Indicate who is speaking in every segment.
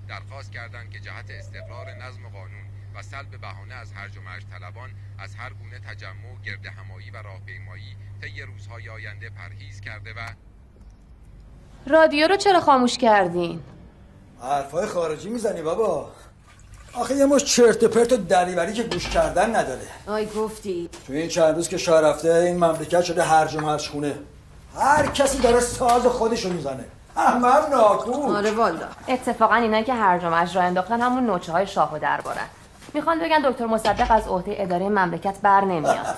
Speaker 1: درخواست کردند که جهت استقرار نظم و قانون و سلب بهانه از هرج و مرج طلبان از هر گونه تجمع، گردهمایی و راهپیمایی طی روزهای آینده پرهیز کرده و
Speaker 2: رادیو رو چرا خاموش کردین؟
Speaker 3: حرفای خارجی میزنی بابا. آخه یه مش چرت و پرت و دریوری که گوش کردن نداره.
Speaker 2: آی گفتی
Speaker 3: تو این چند روز که شاه رفته این مملکت شده هرج و مرج خونه. هر کسی داره ساز خودشو میزنه. هم ناکوش.
Speaker 2: آره والا. اتفاقا اینا که هرج و مرج را انداختن همون نوچه های شاه و دربارن. میخوان بگن دکتر مصدق از عهده اداره مملکت بر نمیاد.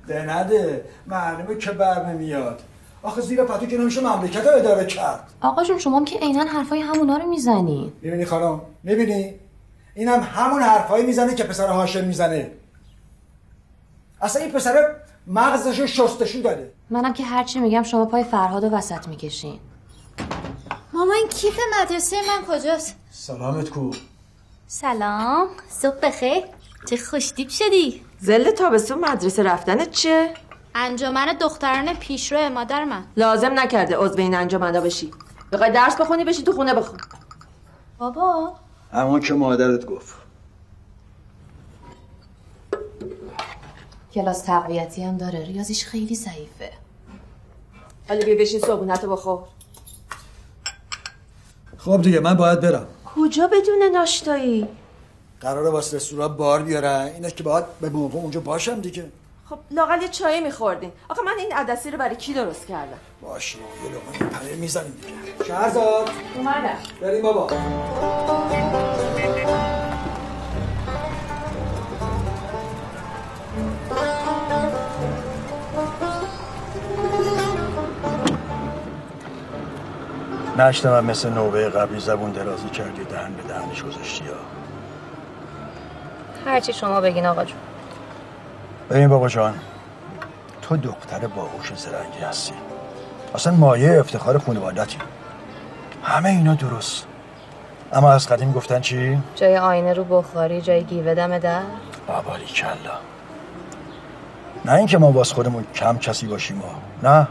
Speaker 3: ده نده. معلومه که بر نمیاد. آخه زیر پتو که نمیشه مملکت رو اداره کرد.
Speaker 2: آقا جون شما هم که عیناً حرفای همونا رو میزنی.
Speaker 3: میبینی خانم؟ میبینی؟ اینم همون حرفایی میزنه که پسر هاشم میزنه. اصلا این پسر مغزش شستشو داره.
Speaker 2: منم که هرچی میگم شما پای فرهادو وسط میکشین.
Speaker 4: ماما این کیف مدرسه من کجاست؟
Speaker 3: سلامت کو.
Speaker 4: سلام، صبح بخیر. چه خوشتیپ شدی.
Speaker 5: زل تابستون مدرسه رفتنت چیه؟
Speaker 4: انجمن دختران پیشرو مادر من.
Speaker 5: لازم نکرده عضو این انجمن‌ها بشی. بخوای درس بخونی بشی تو خونه بخون.
Speaker 4: بابا
Speaker 3: همون که مادرت گفت.
Speaker 2: کلاس تقویتی هم داره، ریاضیش خیلی ضعیفه.
Speaker 5: حالا بیا بشین صبحونتو بخور.
Speaker 3: خب دیگه من باید برم.
Speaker 5: کجا بدون ناشتایی؟
Speaker 3: قراره واسه رستوران بار بیارن. اینه که باید به موقع اونجا باشم دیگه.
Speaker 5: خب لااقل یه چایی میخوردین. آخه من این عدسی رو برای کی درست کردم؟
Speaker 3: باشه یه لقمه پنیر میزنیم دیگه. شهرزاد
Speaker 2: اومدم.
Speaker 3: بریم بابا. نشتم مثل نوبه قبلی زبون درازی کردی دهن به دهنش گذاشتی ها.
Speaker 2: هرچی شما بگین آقا جون.
Speaker 3: ببین بابا جان، تو دختر باهوش زرنگی هستی، اصلا مایه افتخار خانوادتی. همه اینا درست، اما از قدیم گفتن چی؟
Speaker 2: جای آینه رو بخاری جای گیوه دم در.
Speaker 3: بابالی کلا. نه اینکه ما باز خودمون کم کسی باشیم نه،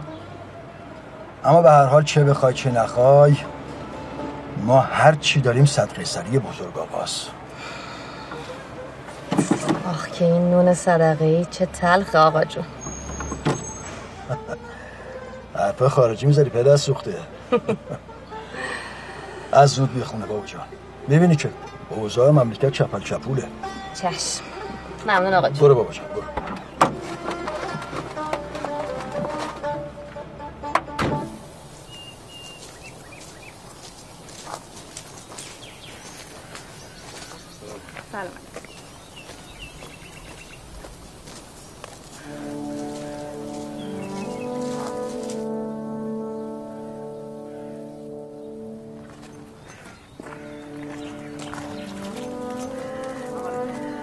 Speaker 3: اما به هر حال چه بخوای چه نخوای ما هر چی داریم صدقه سری بزرگ آقاست.
Speaker 2: آخ که این نون صدقه‌ای چه تلخه آقا جون.
Speaker 3: حرف خارجی میذاری پدر سوخته. از زود بیخونه بابا جان. میبینی که اوضاع مملکت چپل چپوله.
Speaker 2: چشم. ممنون آقا جون.
Speaker 3: برو بابا جان برو.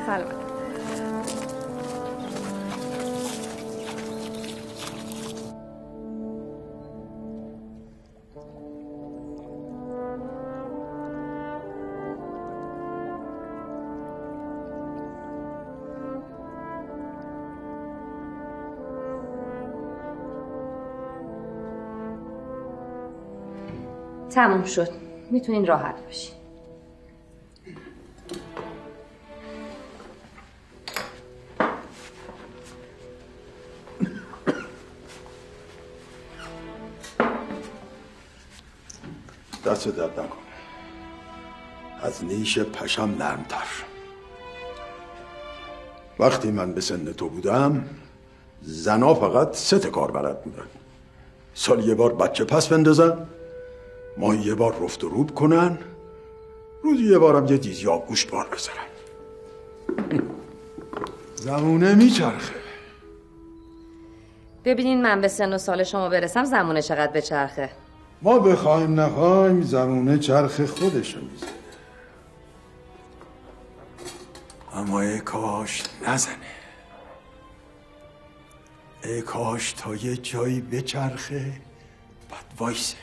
Speaker 2: سلام. تموم شد. میتونین راحت باشین.
Speaker 3: دست درد نکنه. از نیش پشم نرمتر. وقتی من به سن تو بودم زنا فقط 3 کار بلد بودن. سال یه بار بچه پس بندازن، ماهی یه بار رفت و روب کنن، روزی یه بارم یه دیزی آب گوشت بار بذارن. زمونه میچرخه.
Speaker 2: ببینین من به سن و سال شما برسم زمونه چقدر بچرخه.
Speaker 3: ما بخوایم نخوایم زمونه چرخ خودشو میزنه. اما ای کاش نزنه. ای کاش تا یه جایی بچرخه بعد وایسه.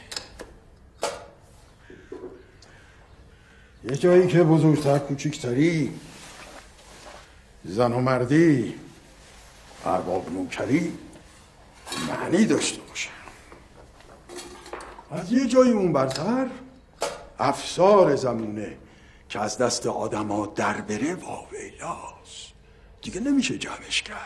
Speaker 3: یه جایی که بزرگتر کوچیکتری، زن و مردی، ارباب نوکری معنی داشته باشه. از یه جایی اون برتر افسار زمونه که از دست آدما در بره واویلاست، دیگه نمیشه جمعش کرد.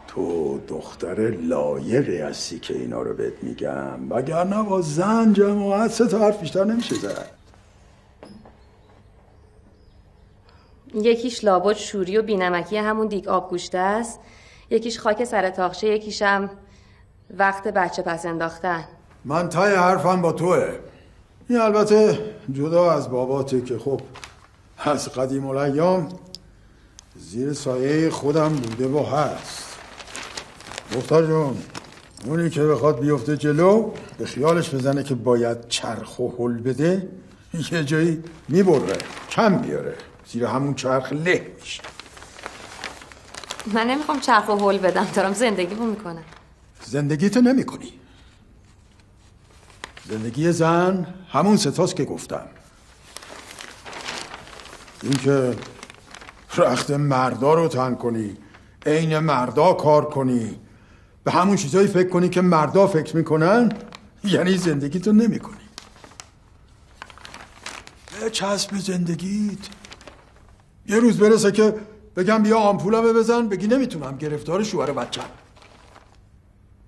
Speaker 3: تو دختر لایقی هستی که اینا رو بهت میگم، وگرنه با زن جماعت 3 تا حرف بیشتر نمیشه زد.
Speaker 2: یکیش لابد شوری و بینمکی همون دیگ آب گوشته است، یکیش خاک سر تاخچه، یکیشم وقت بچه پس انداختن. من تای حرفم با توه. این البته جدا از باباته که خب از قدیم الایام زیر سایه خودم بوده و هست. دختر جون، اونی که بخواد بیفته جلو به خیالش بزنه که باید چرخ و هل بده، یه جایی میبره، کم بیاره، زیر همون چرخ له میشه. من نمیخوام چرخ و هل بدم، دارم زندگیمو میکنم.
Speaker 3: زندگیتو نمی کنی. زندگی زن همون 3 تاست که گفتم. این که رخت مردا رو تن کنی، عین مردا کار کنی، به همون چیزایی فکر کنی که مردا فکر میکنن، یعنی زندگیتو نمی کنی. چسب زندگیت. یه روز برسه که بگم بیا آمپولمو بزن، بگی نمیتونم، گرفتار شوهر بچه‌م.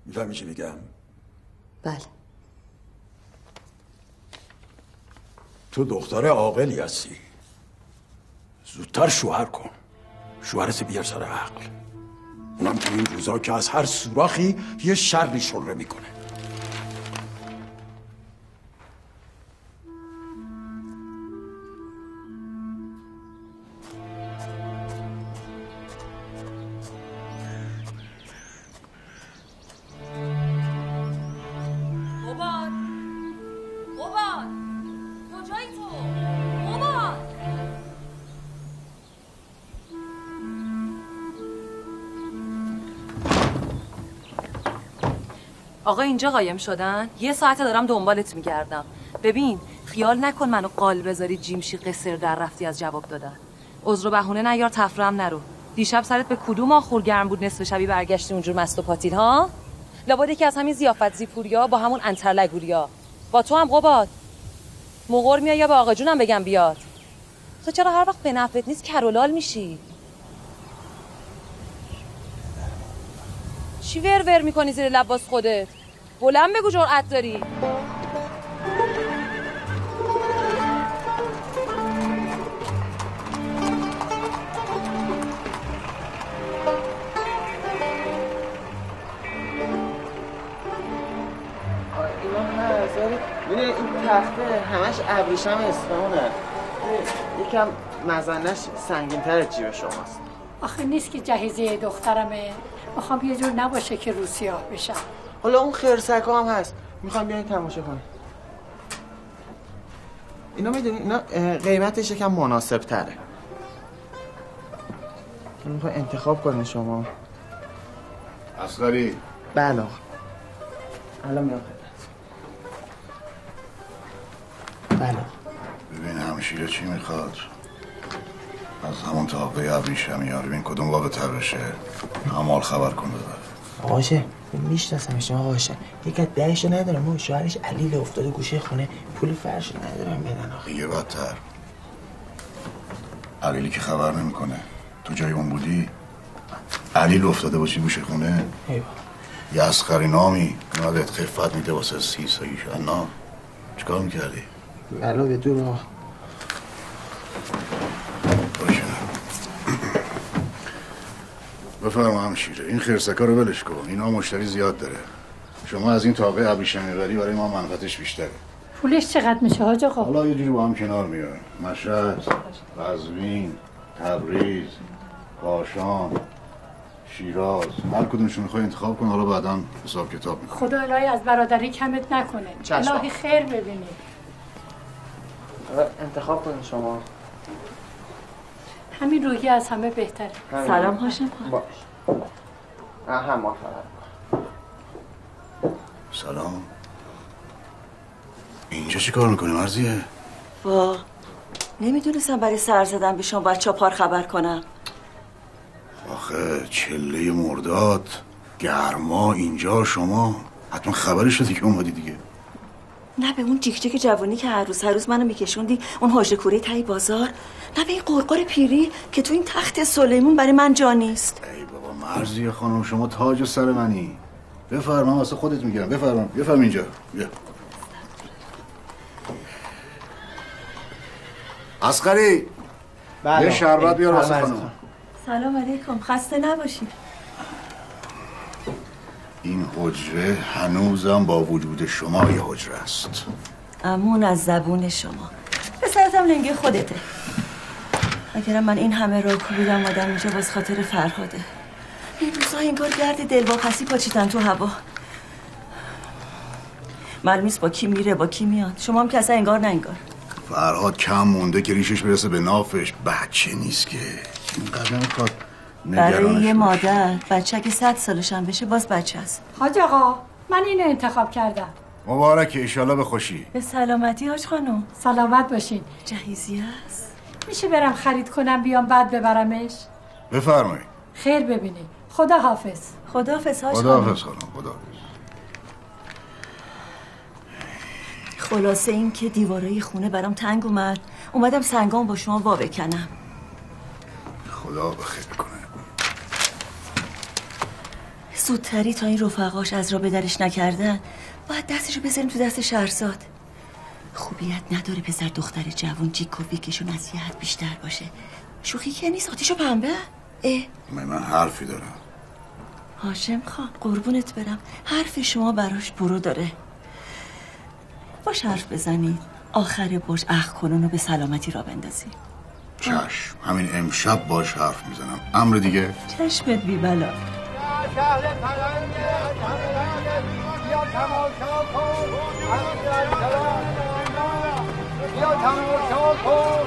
Speaker 3: میفهمی چی میگم؟
Speaker 2: بله.
Speaker 3: تو دختر عاقلی هستی. زودتر شوهر کن. شوهرت بیار سر عقل. اونم تو این روزا که از هر سوراخی یه شری شره میکنه.
Speaker 6: آقا اینجا قایم شدن؟ 1 ساعته دارم دنبالت میگردم. ببین خیال نکن منو قال بذاری جیمشی قصر در رفتی از جواب دادن. عذر و بهونه نیار، تفرم نرو. دیشب سرت به کدوم آخور گرم بود نصف شبی برگشتی اونجور مست و پاتیل ها؟ لابد که از همین ضیافت زیپوریا با همون انترلگوریا. با تو هم قباد مغور میای یا به آقا جونم بگم بیاد؟ تو چرا هر وقت به نفعت نیست کرولال میشی؟ چی ور میکنی زیر لب خودت؟ بلند بگو جرأت داری.
Speaker 7: ببین این تخته همش ابریشم اصفهانه، یکم مزنش سنگین‌تر از جیب شماست.
Speaker 8: آخه نیست که جهیزیه دخترمه، میخوام یه جور نباشه که رو سیاه بشم.
Speaker 7: حالا اون خرسکا هم هست، میخوام بیاین تماشا کنیم. اینا میدونی اینا قیمتش یکم مناسب تره. میخوام انتخاب کنین شما.
Speaker 9: اصغری.
Speaker 7: بله الان میام خدمت. بله
Speaker 9: ببین همشیره چی میخواد؟ از همون تاقه ابریشمی ها ببین کدوم واقع تر بشه، همال خبر کن ببر.
Speaker 7: آقاشه میشناسمش آقاشه، یک از دهشو ندارم و شوهرش علیل افتاده گوشه خونه، پول فرش ندارم بدن آخه.
Speaker 9: یه بدتر علیلی که خبر نمیکنه. تو جای اون بودی علیل افتاده باشی گوشه خونه. یه اصغری نامی نادت خفت میده واسه 30 سالگی شدن. نه چیکار میکردی؟
Speaker 7: بله به دو راه
Speaker 9: بفرما همشیره این خرسکا رو ولش کن، اینا مشتری زیاد داره. شما از این تاقه ابریشمی بری برای ما منفعتش بیشتره.
Speaker 8: پولش چقدر میشه حاج آقا؟
Speaker 9: حالا یه جوری با هم کنار میارن. مشهد، قزوین، تبریز، کاشان، شیراز، هر کدومشون میخوای انتخاب کن. حالا بعداً حساب کتاب میکنه.
Speaker 8: خدا الهی از برادری کمت نکنه. الهی خیر ببینی.
Speaker 7: انتخاب کنید شما.
Speaker 8: همین روحی از همه بهتره.
Speaker 6: سلام هاشم خان.
Speaker 7: هم ما
Speaker 9: سلام. اینجا چی کار میکنی مرضیه؟
Speaker 6: وا نمیدونستم برای سر زدن به شما بچه ها پار خبر کنم.
Speaker 9: آخه چله مرداد گرما اینجا، شما حتما خبرش شدی که اومدی دیگه.
Speaker 6: نه به اون جیک جیک جوانی که هر روز منو میکشوندی اون حاجه کوره تای بازار، نه به این قرقر پیری که تو این تخت سلیمون برای من جا نیست.
Speaker 9: ای بابا مرضیه خانم، شما تاج سر منی. بفرما واسه خودت میگیرم. بفرما اینجا. بیا اصغری. یه شربت بیار واسه خانم.
Speaker 6: سلام علیکم، خسته نباشید.
Speaker 9: این حجره هنوزم با وجود شما یه حجره است.
Speaker 6: امون از زبون شما. پسرتم لنگه خودته. اگرم من این همه را کوبیدم آدم اینجا باز خاطر فرهاده. این روزها انگار گرد دلواپسی پاچیدن تو هوا. معلوم نیست با کی میره با کی میاد. شما هم که اصلا انگار نه انگار.
Speaker 9: فرهاد کم مونده که ریشش برسه به نافش. بچه نیست که اینقدر نمیخواد.
Speaker 6: برای یه مادر بچه که 100 سالش هم بشه باز بچه است.
Speaker 8: حاج آقا من اینو انتخاب کردم.
Speaker 9: مبارکه، ایشالله به خوشی.
Speaker 6: به سلامتی حاج خانم.
Speaker 8: سلامت باشین.
Speaker 6: جهیزیه است.
Speaker 8: میشه برم خرید کنم بیام بعد ببرمش؟
Speaker 9: بفرمایید.
Speaker 8: خیر ببینید. خدا حافظ.
Speaker 6: خدا حافظ حاج
Speaker 9: خدا حافظ خانم. خدا حافظ.
Speaker 6: خلاصه این که دیوارای خونه برام تنگ اومدم سنگام با شما وا بکنم.
Speaker 9: خدا بخیر کنه.
Speaker 6: زودتری تا این رفقاش از را به درش نکردن باید دستشو بذاریم تو دست شهرزاد. خوبیت نداره پسر دختر جوان جیک و بیکشون از یه حد بیشتر باشه. شوخی که نیست. آتیشو پنبه.
Speaker 9: من حرفی دارم.
Speaker 6: هاشم خان قربونت برم، حرف شما براش برو داره. باش حرف بزنید آخر باش اخ کنون و به سلامتی را بندازی.
Speaker 9: چشم، همین امشب باش حرف میزنم. امر دیگه؟
Speaker 6: چشمت بی بلا.
Speaker 10: شهر پرنده بیا تماشا کن، بیا تماشا کن.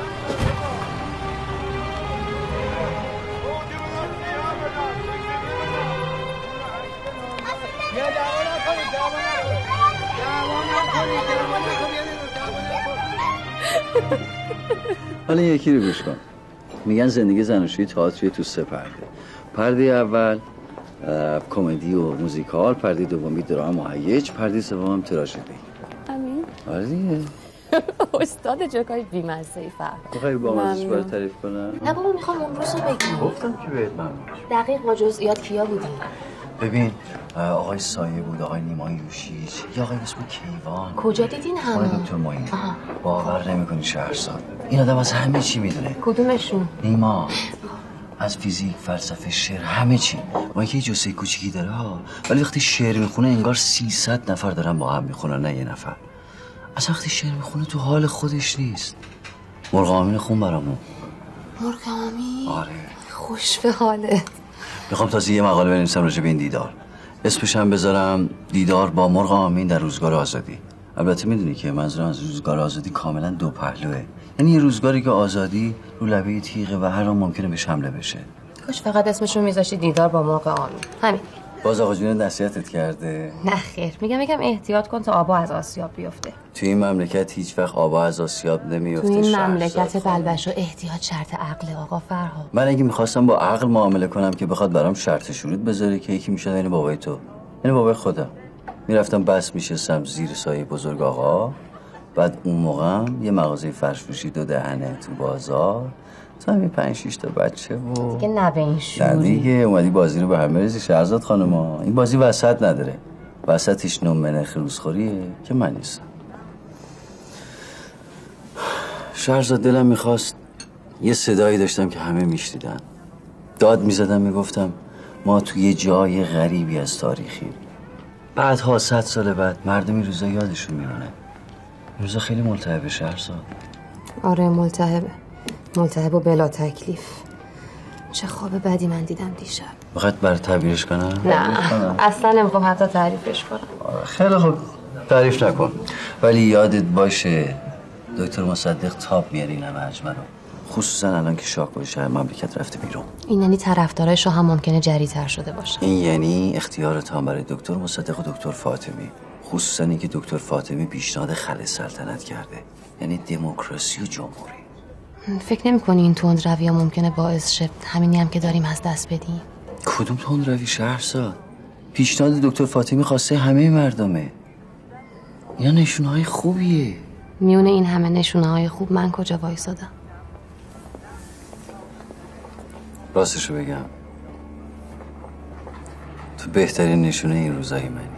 Speaker 11: حالا یکی رو گوش کن. میگن زندگی زناشویی تئاتر تو 3 پرده. پرده اول کمدی و موزیکال، پرده دومی درام و هیج، پرده سوم تراژدی.
Speaker 2: امین.
Speaker 11: آره دیگه.
Speaker 2: استاد جوکای بی‌مزه‌ای فرد.
Speaker 11: بخوای با مزه‌اش برای تعریف کنم؟
Speaker 2: نه بابا میخوام اون روزو بگی.
Speaker 11: گفتم که بهت ممنون.
Speaker 2: دقیق با جزئیات کیا بودی؟
Speaker 11: ببین آقای سایه بود، آقای نیما یوشیچ، یا آقای اسم کیوان.
Speaker 2: کجا دیدین همه؟
Speaker 11: آقای دکتر معینی. باور نمی‌کنی شهرزاد. این آدم از همه چی میدونه.
Speaker 2: کدومشون؟
Speaker 11: نیما. از فیزیک، فلسفه، شعر، همه چی. ما که یه جسه کوچیکی داره ها، ولی وقتی شعر میخونه انگار 300 نفر دارن با هم میخونن، نه یه نفر. اصلا وقتی شعر میخونه تو حال خودش نیست. مرغ امین خون برامون.
Speaker 2: مرغ امین؟
Speaker 11: آره.
Speaker 2: خوش به حالت.
Speaker 11: میخوام تازه یه مقاله بنویسم راجع به این دیدار. اسمش هم بذارم دیدار با مرغ آمین در روزگار آزادی. البته میدونی که منظورم از روزگار آزادی کاملا دو پهلوه. یعنی یه روزگاری که آزادی رو لبه تیغه و هر آن ممکنه بهش حمله بشه.
Speaker 2: کاش فقط اسمشو میذاشتی دیدار با مرغ آمین. همین.
Speaker 11: باز آقا جون نصیحتت کرده؟
Speaker 2: نه خیر، میگم احتیاط کن تا آبا از آسیاب بیفته.
Speaker 11: تو این مملکت هیچ وقت آبا از آسیاب نمیفته.
Speaker 2: تو این مملکت بلبشو احتیاط شرط عقل آقا فرهاد.
Speaker 11: من اگه میخواستم با عقل معامله کنم که بخواد برام شرط شروط بذاره که یکی میشد یعنی بابای تو، یعنی بابای خودم، میرفتم بس میشستم زیر سایه بزرگ آقا. بعد اون موقع یه مغازه فرش فروشی 2 دهنه تو بازار، تو همین 5-6 تا بچه و
Speaker 2: دیگه نه به این شوری.
Speaker 11: نه دیگه اومدی بازی رو به هم بریزی شهرزاد خانوما. این بازی وسط نداره، وسطش نمره خروسخوریه که من نیستم. شهرزاد دلم میخواست یه صدایی داشتم که همه میشنیدن، داد میزدم میگفتم ما توی یه جای غریبی از تاریخی. بعدها 100 سال بعد مردم این روزا یادشون میمونه. این روزا خیلی ملتهبه شهرزاد.
Speaker 2: آره ملتهب و بلا تکلیف. چه خواب بدی من دیدم دیشب.
Speaker 11: بخاطر برای تعبیرش کنم؟
Speaker 2: نه اصلا نمیخوام حتی تعریفش کنم.
Speaker 11: خیلی خوب تعریف نکن، ولی یادت باشه دکتر مصدق تاب میاره این همه حجمه رو، خصوصا الان که شاهکار شهر مملکت رفته بیرون. این
Speaker 2: یعنی طرفدارای شاه هم ممکنه جری‌تر شده باشه.
Speaker 11: این یعنی اختیار تام برای دکتر مصدق و دکتر فاطمی، خصوصا اینکه دکتر فاطمی پیشنهاد خلع سلطنت کرده، یعنی دموکراسی و جمهوری.
Speaker 2: فکر نمی‌کنی این تندروی‌ها ممکنه باعث شه همینی هم که داریم از دست بدیم؟
Speaker 11: کدوم تندروی شهرزاد؟ پیشنهاد دکتر فاطمی خواسته همه مردمه. یا نشونه‌های خوبیه.
Speaker 2: میونه این همه نشونه‌های خوب من کجا وایسادم؟
Speaker 11: راستشو بگم تو بهترین نشونه این روزای منی.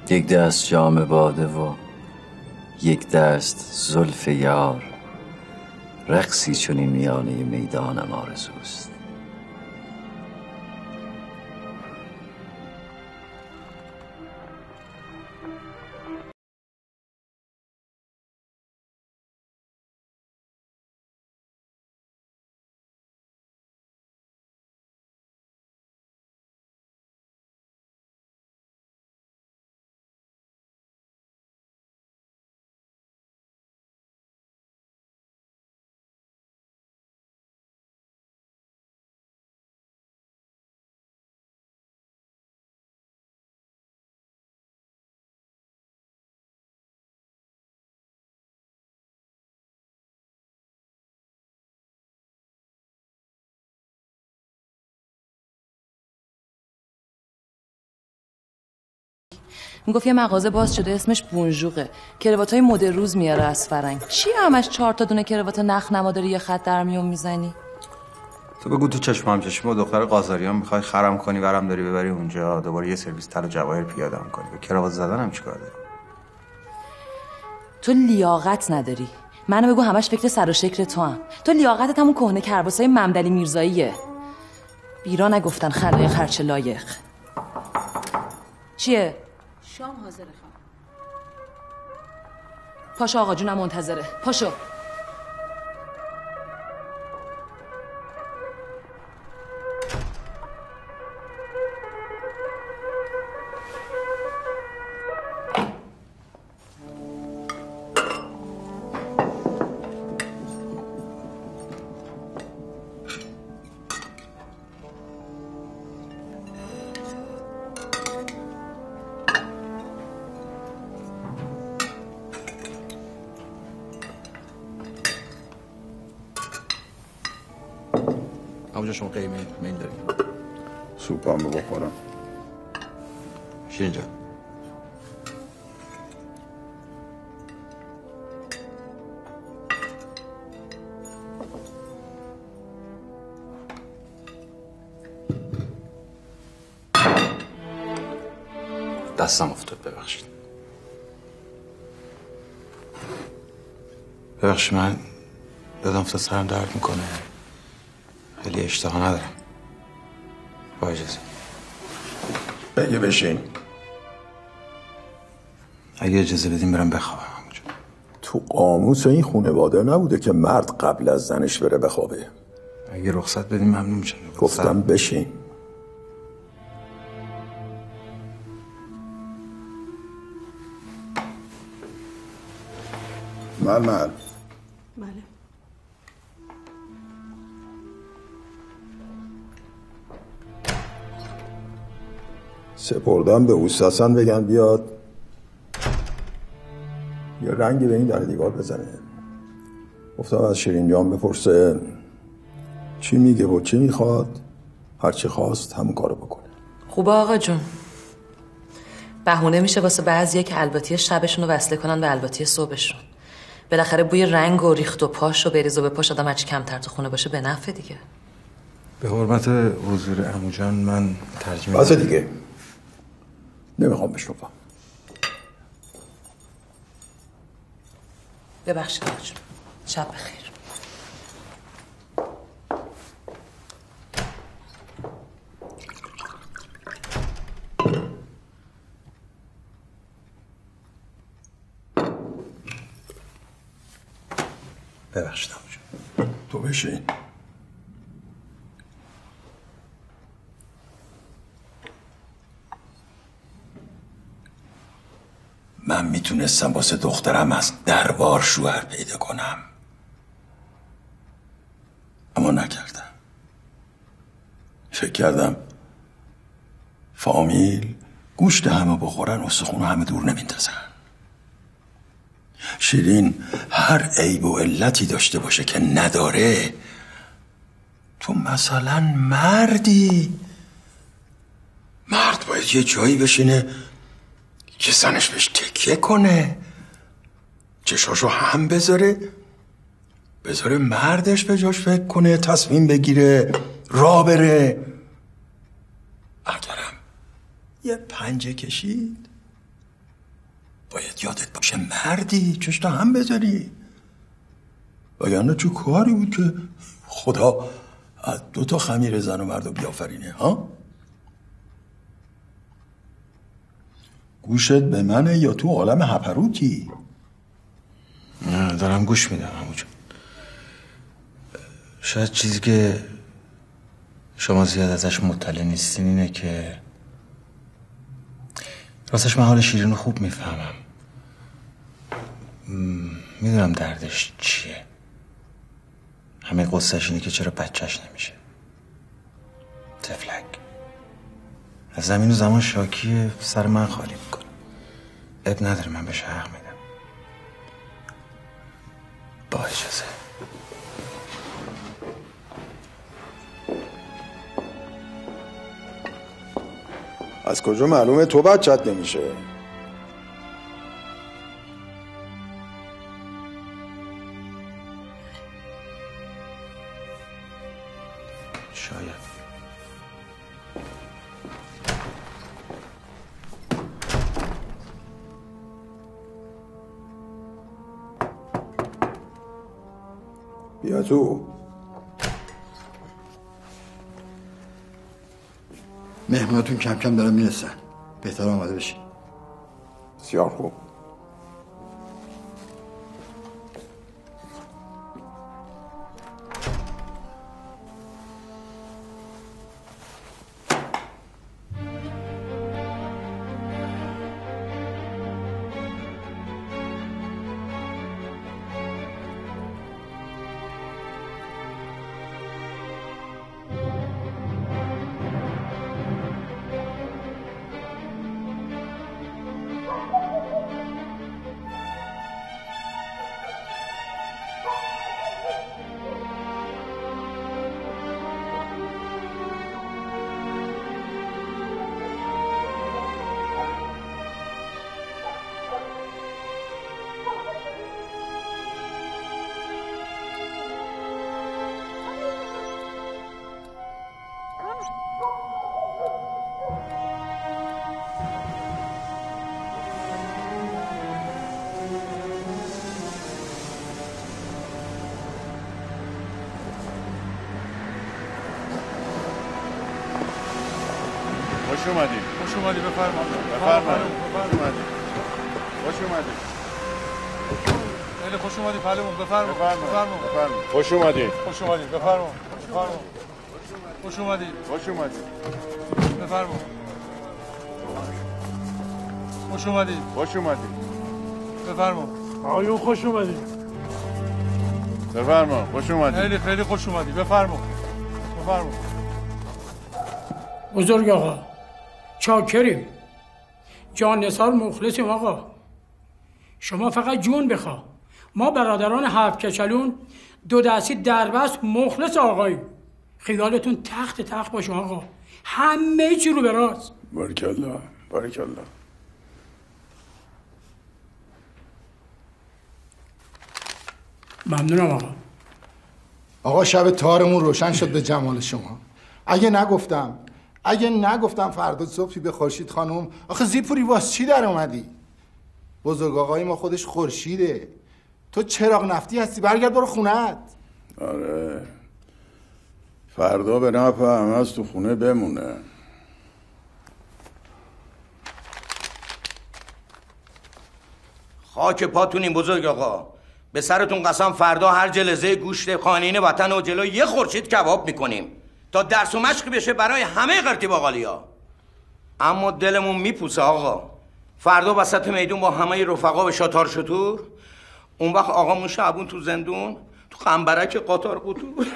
Speaker 11: یک دست جام باده و یک دست زلف یار، رقصی چنین میانه میدانم آرزوست.
Speaker 6: میگفت یه مغازه باز شده اسمش بونژوقه، کراواتای مد روز میاره از فرنگ. چی همش 4 تا دونه کراوات نخ نما داری یه خط در میون میزنی؟
Speaker 12: تو بگو تو چشمم چشم و دختر قاضاریان میخوای خرم کنی ورم داری ببری اونجا دوباره یه سرویس طلا جواهر پیاده هم کنی. به کراوات زدن هم چیکار داری؟
Speaker 6: تو لیاقت نداری. منو بگو همش فکر سر و شکل تو هم. تو لیاقتت همون کهنه کرباسای ممدلی میرزاییه. بیرا نگفتن خلای خرچ لایق. چیه؟
Speaker 5: شام حاضره خواهم.
Speaker 6: پاشو آقا جونم منتظره. پاشو.
Speaker 12: همونجا شما قیمه میل داریم.
Speaker 9: سوپ هم بخورم.
Speaker 12: اینجا دستم افتاد، ببخشید. ببخشید من دادم افتاد سرم درد میکنه، خیلی اشتها ندارم. با اجازه.
Speaker 9: بگه بشین.
Speaker 12: اگه اجازه بدیم برم بخوابم.
Speaker 9: تو قاموس این خانواده نبوده که مرد قبل از زنش بره بخوابه.
Speaker 12: اگه رخصت بدیم ممنون میشم.
Speaker 3: گفتم بشین. مرمر.
Speaker 5: بله.
Speaker 3: سپردم به اوستاسن بگن بیاد یه رنگی به این در دیوار بزنه. گفتم از شیرین جان بپرسه چی میگه و چی میخواد، هرچی خواست همون کارو بکنه.
Speaker 6: خوبه آقا جون. بهونه میشه واسه بعضیه که الباتی شبشون رو وصله کنن به الباتی صبحشون. بالاخره بوی رنگ و ریخت و پاش و بریز و به پاش آدم هرچی کمتر تو خونه باشه به نفع دیگه.
Speaker 12: به حرمت حضور عمو جان من ترجمه
Speaker 3: واسه دیگه نمیخوام بشنوم.
Speaker 6: ببخشید آقا جون. شب بخیر.
Speaker 3: ببخشید آقا. تو بشین. من میتونستم واسه دخترم از دربار شوهر پیدا کنم، اما نکردم. فکر کردم فامیل گوشت همه بخورن استخون همه دور نمیندازن. شیرین هر عیب و علتی داشته باشه که نداره، تو مثلا مردی، مرد باید یه جایی بشینه که زنش بهش تکیه کنه، چشاشو هم بذاره مردش به جاش فکر کنه، تصمیم بگیره، راه بره. اگرم یه پنجه کشید باید یادت باشه مردی، چشتا هم بذاری. وگرنه چه کاری بود که خدا از 2 خمیر زن و مرد بیافرینه ها؟ گوشت به منه یا تو عالم هپروتی؟
Speaker 12: نه دارم گوش میدم عمو جان. شاید چیزی که شما زیاد ازش مطلع نیستین اینه که راستش من حال شیرین رو خوب میفهمم. میدونم دردش چیه. همه قصهش اینه که چرا بچهش نمیشه. تفلک از زمین و زمان شاکی سر من خالی میکنه. اب نداره، من بهش حق میدم. با اجازه.
Speaker 3: از کجا معلومه تو بچت نمیشه؟
Speaker 12: شاید.
Speaker 3: بیا تو.
Speaker 13: مهمونتون کم کم دارن میرسن، بهتر آماده بشین.
Speaker 3: بسیار خوب.
Speaker 10: خوش اومدید. خوش اومدید. بفرمایید. بفرمایید. خوش اومدید. خیلی خوش اومدید پهلوان. بفرمایید. خوش اومدید. خوش اومدید. بفرمایید. خوش اومدید. خوش اومدید. بفرمایید. خوش اومدید. خوش اومدید. بفرمایید.
Speaker 14: آقایون خوش اومدید.
Speaker 10: بفرمایید. خوش اومدید.
Speaker 14: خیلی خیلی خوش اومدید. بفرمایید. بفرمایید. بزرگ آقا چاکریم. جان نثار مخلصیم آقا. شما فقط جون بخوا. ما برادران هفت کچلون دو دستی دربست مخلص آقاییم. خیالتون تخت باشه آقا. همه چی رو به راست.
Speaker 10: بارکالله. بارکالله.
Speaker 14: ممنونم آقا.
Speaker 15: آقا شب تارمون روشن شد به جمال شما. اگه نگفتم فردا صبحی به خورشید خانم آخه زیپوری واس چی در اومدی؟ بزرگ آقای ما خودش خورشیده. تو چراغ نفتی هستی، برگرد برو خونت.
Speaker 10: آره فردا به نفع همه از تو خونه بمونه.
Speaker 16: خاک پاتونیم بزرگ آقا. به سرتون قسم فردا هر جلزه گوشت خانین وطن و جلو یه خورشید کباب میکنیم تا درس و مشق بشه برای همه قرتی باقالیا. اما دلمون میپوسه آقا. فردا وسط میدون با همه رفقا به شاتار شطور، اون وقت آقامون شعبون تو زندون، تو قنبرک قطار قطور.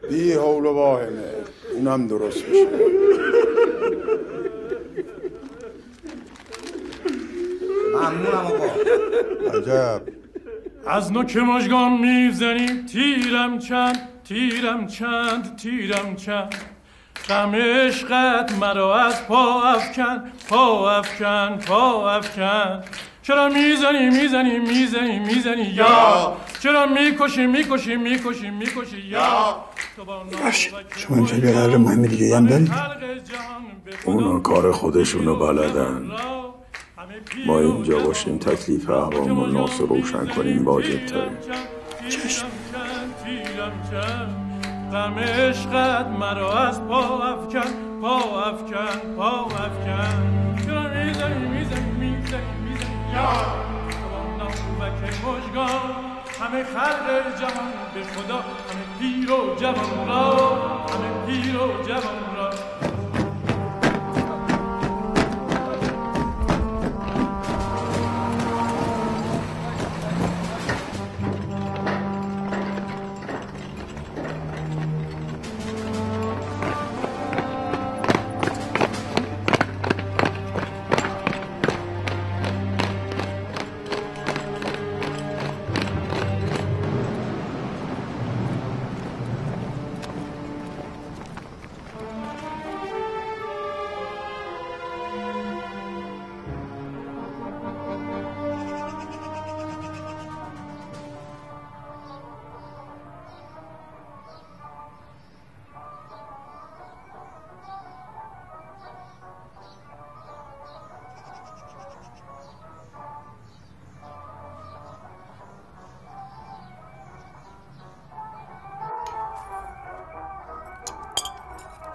Speaker 10: بی حول و واهمه. اونم درست میشه.
Speaker 16: ممنونم آقا.
Speaker 10: عجب.
Speaker 14: از نوک مژگان میزنیم تیرم چند غم عشقت مرا از پا افکن چرا میزنی یا چرا میکشی یا
Speaker 10: شما اینجا یه قرار مهم دیگه هم دارید؟ اونا کار خودشونو بلدن. ما اینجا باشیم تکلیف احوام و ناس روشن کنیم واجب تره.
Speaker 14: چشم غم عشقت مرا از پا افکن چرا میزنی یا نامک مژگان همه خلق جهان به خدا همه پیر و جوان را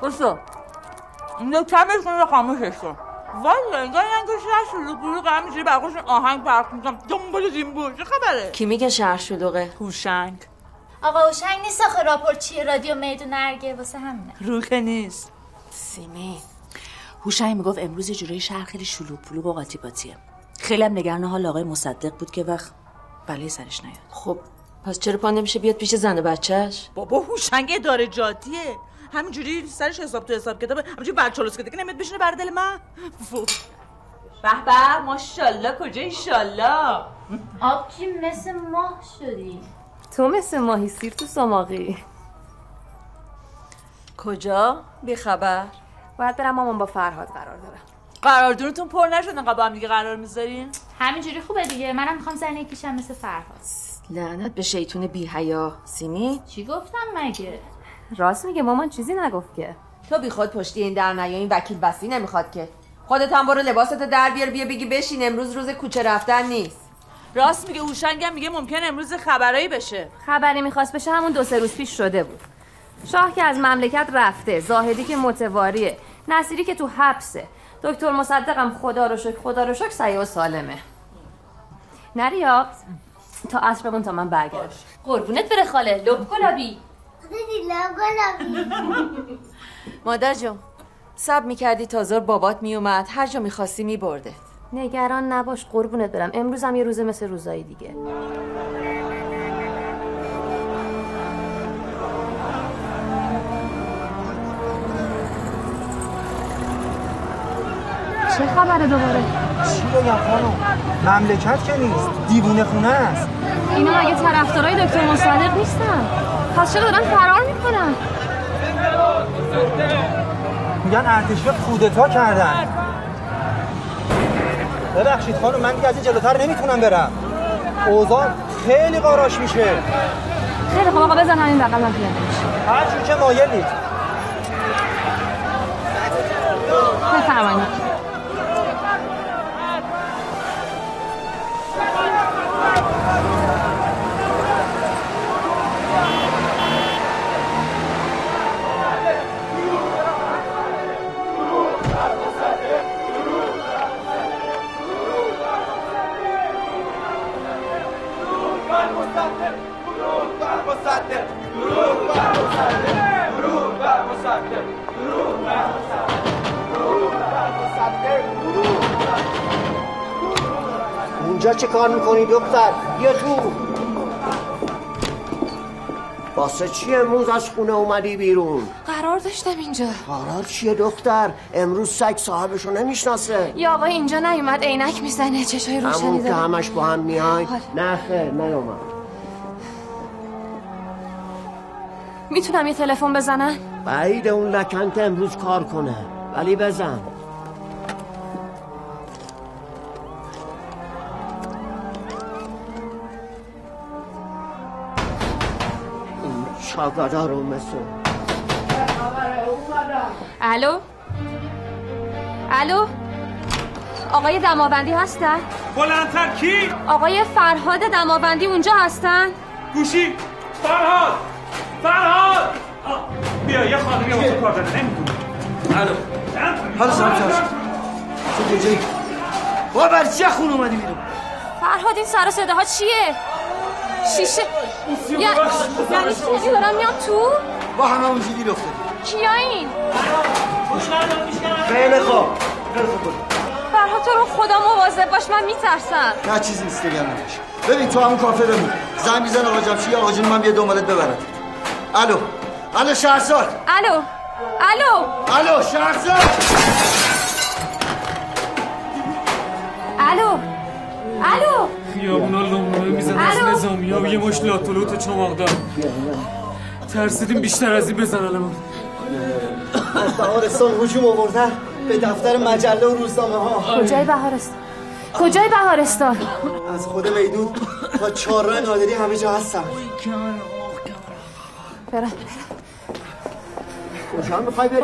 Speaker 6: بسو کمشون رو خاموشش کن. والا انگار که شهر شلوغ همینجوری برقاشون آهنگ پرخ میکنم دنبال زیمبو. چه خبره؟
Speaker 2: کی میگه شهر شلوغه؟
Speaker 6: هوشنگ.
Speaker 4: آقا هوشنگ نیست آخه راپورت چیه رادیو میدون ارگه واسه همینه.
Speaker 6: روکه نیست.
Speaker 2: سیمی
Speaker 6: هوشنگ میگفت امروز یه جورای شهر خیلی شلوغ پلوغ و قاطی باطیه. خیلی هم نگران حال آقای مصدق بود که وقت بلای سرش نیاد.
Speaker 2: خب پس چرا پا نمیشه بیاد پیش زن و بچه‌ش؟
Speaker 6: بابا هوشنگ اداره جاتیه. همینجوری سرش حساب تو حساب کتابه. همینجوری بچه‌لوس که نمیاد بشینه بر دل من. به ماشاءالله کجا ایشالله.
Speaker 4: آبجی مثل ماه شدی.
Speaker 2: تو مثل ماهی سیر تو سماقی. کجا؟ بی خبر. باید برم مامان با فرهاد قرار دارم.
Speaker 6: قراردادتون پر نشد انقدر با هم دیگه قرار میذارین؟
Speaker 4: همینجوری خوبه دیگه. منم میخوام زن یکیشم مثل فرهاد.
Speaker 2: لعنت به شیطون بی حیا. سیمی
Speaker 4: چی گفتم مگه؟
Speaker 2: راست میگه مامان چیزی نگفت که.
Speaker 5: تو بی خود پشتی این در نیا. این وکیل بسی نمیخواد که. خودت هم برو لباستو در بیار بیا بگی بشین امروز روز کوچه رفتن نیست.
Speaker 6: راست میگه هوشنگ هم میگه ممکنه امروز خبرایی بشه.
Speaker 2: خبری میخواست بشه همون 2-3 روز پیش شده بود. شاه که از مملکت رفته، زاهدی که متواریه، نصیری که تو حبسه، دکتر مصدقم خدا رو شکر صحیح و سالمه. نریاب
Speaker 6: تا عصرمون تا من برگردم.
Speaker 2: قربونت بره خاله. لب گلابی.
Speaker 5: مادر جون صبر میکردی تا زور بابات میومد، هر جا میخواستی میبرده.
Speaker 2: نگران نباش قربونت برم. امروز هم یه روز مثل روزای دیگه. چه خبره دوباره؟
Speaker 7: چی بگم خانم؟ مملکت که نیست، دیوونه خونه است.
Speaker 2: اینا مگه طرفدارای دکتر مصدق نیستن؟ پس چرا دارن فرار میکنن؟
Speaker 7: میگن ارتشیا کودتا کردن. ببخشید خانم، من دیگه از این جلوتر نمیتونم برم. اوضاع خیلی قاراش میشه.
Speaker 2: خیلی خب آقا بزن همین بغل من پیاده میشه.
Speaker 7: هر جور که مایلید.
Speaker 2: بفرمایید.
Speaker 16: اونجا چه کار میکنی دختر؟ بیا تو. واسه چی امروز از خونه اومدی بیرون؟
Speaker 2: قرار داشتم اینجا.
Speaker 16: قرار چیه دختر؟ امروز سگ صاحبشو نمیشناسه.
Speaker 2: یا آقا اینجا نیومد عینک میزنه، چشای روشنی
Speaker 16: همون
Speaker 2: داره.
Speaker 16: که همش با هم میاین؟ نه خیر نیومد.
Speaker 2: میتونم یه تلفن بزنم؟
Speaker 16: بعید اون لکنت امروز کار کنه، ولی بزن. این چاگادا رو مثل
Speaker 2: الو؟ الو؟ آقای دماوندی هستن؟
Speaker 17: بلندتر کی؟
Speaker 2: آقای فرهاد دماوندی اونجا هستن؟
Speaker 17: گوشی فرهاد بیا یه خانمی واسه کار داره نمیدونه.
Speaker 16: الو حالا سلام چه دیجی با بر چه خون اومدی بیرون؟
Speaker 2: فرهاد این سر صدا ها چیه؟ شیشه یعنی شیشه دارم میام تو؟
Speaker 16: با همه اون جیگیر افتادی.
Speaker 2: کیا این؟
Speaker 16: خیلی خوب
Speaker 2: فرهاد تو رو خدا مواظب باش، من میترسم.
Speaker 13: نه چیزی نیست نگران نباش. ببین تو همون کافه بمون، زنگ میزن آقا جمشید آقا جون من بیا دنبالت ببرد. الو شهرزاد. الو شهرزاد.
Speaker 2: الو
Speaker 17: خیابونا لومه میزن از نظامی ها و یه مش لاتولوت چماغدار. ترسیدیم بیشتر از این بزنن.
Speaker 13: از بهارستان هجوم آوردن به دفتر مجله و روزنامه ها.
Speaker 2: کجای بهارستان؟
Speaker 13: از خود میدون تا چهارراه نادری همه جا هستم.
Speaker 2: برم
Speaker 16: کجا میخوای بری؟